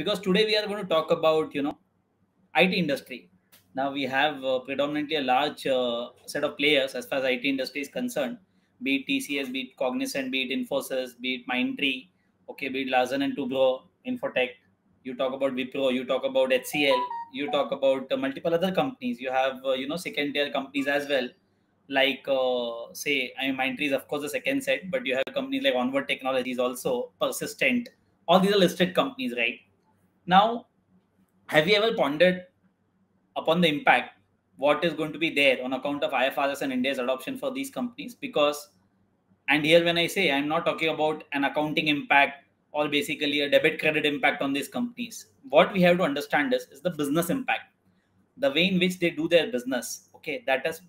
because today we are going to talk about IT industry. Now we have predominantly a large set of players as far as IT industry is concerned, be it TCS, be it Cognizant, be it Infosys, be it Mindtree, okay, be it Larsen and Toubro, Infotech. You talk about Wipro, you talk about HCL, you talk about multiple other companies. You have second tier companies as well, like say, I mean, Mindtree is of course the second set, but you have companies like Onward Technologies also, Persistent. All these are listed companies, right? Now, have you ever pondered upon the impact what is going to be there on account of IFRS and India's adoption for these companies? Because, and here when I say, I'm not talking about an accounting impact or basically a debit credit impact on these companies. What we have to understand is the business impact, the way in which they do their business. Okay, that has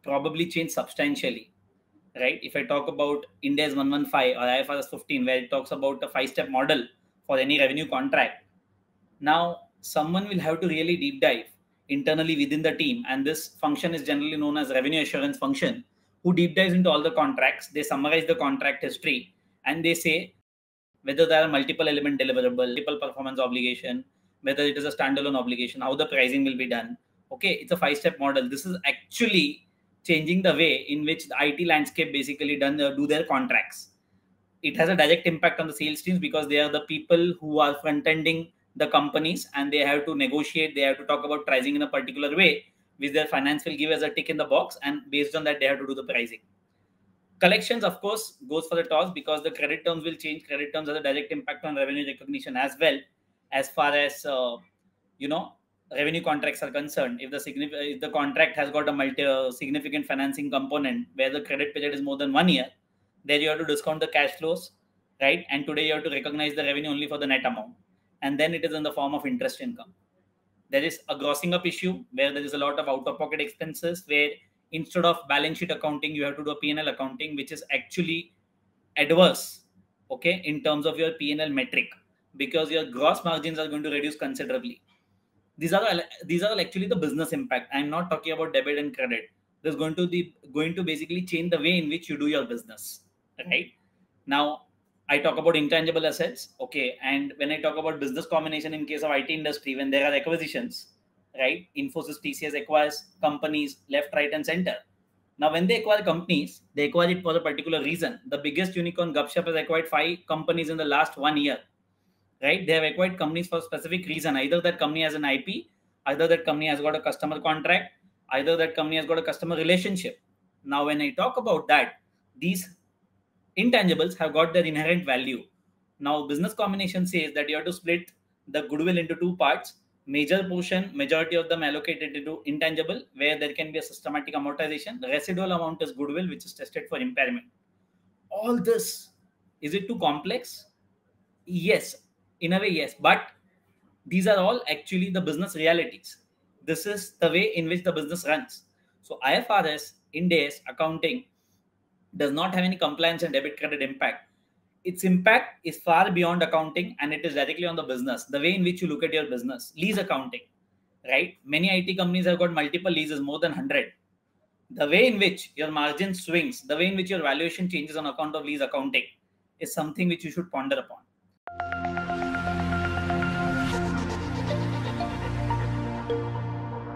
probably changed substantially, right? If I talk about India's 115 or IFRS 15, where it talks about a 5-step model for any revenue contract, now someone will have to really deep dive internally within the team, and this function is generally known as revenue assurance function, who deep dives into all the contracts. They summarize the contract history and they say whether there are multiple element deliverable, multiple performance obligation, whether it is a standalone obligation, how the pricing will be done. Okay, it's a 5-step model. This is actually changing the way in which the IT landscape basically do their contracts. It has a direct impact on the sales teams because they are the people who are front ending the companies, and they have to negotiate, they have to talk about pricing in a particular way which their finance will give as a tick in the box, and based on that they have to do the pricing. Collections of course goes for the toss because the credit terms will change. Credit terms has a direct impact on revenue recognition as well, as far as you know revenue contracts are concerned. If the contract has got a significant financing component where the credit period is more than 1 year, then you have to discount the cash flows, right? And today you have to recognize the revenue only for the net amount, and then it is in the form of interest income. There is a grossing up issue where there is a lot of out of pocket expenses, where instead of balance sheet accounting you have to do a P&L accounting, which is actually adverse, okay, in terms of your P&L metric, because your gross margins are going to reduce considerably. These are actually the business impact. I'm not talking about debit and credit. There's going to basically change the way in which you do your business, right? Now I talk about intangible assets, okay, and when I talk about business combination in case of IT industry, when there are acquisitions, right? Infosys, TCS acquires companies left, right, and center. Now, when they acquire companies, they acquire it for a particular reason. The biggest unicorn, Gupshup, has acquired 5 companies in the last 1 year, right? They have acquired companies for a specific reason. Either that company has an IP, either that company has got a customer contract, either that company has got a customer relationship. Now, when I talk about that, these intangibles have got their inherent value. Now, business combination says that you have to split the goodwill into 2 parts. Majority of them allocated into intangible, where there can be a systematic amortization. The residual amount is goodwill, which is tested for impairment. All this, is it too complex? Yes, in a way, yes. But these are all actually the business realities. This is the way in which the business runs. So IFRS, Ind AS, accounting does not have any compliance and debit credit impact. Its impact is far beyond accounting, and it is directly on the business, the way in which you look at your business. Lease accounting, right? Many IT companies have got multiple leases, more than 100. The way in which your margin swings, the way in which your valuation changes on account of lease accounting is something which you should ponder upon.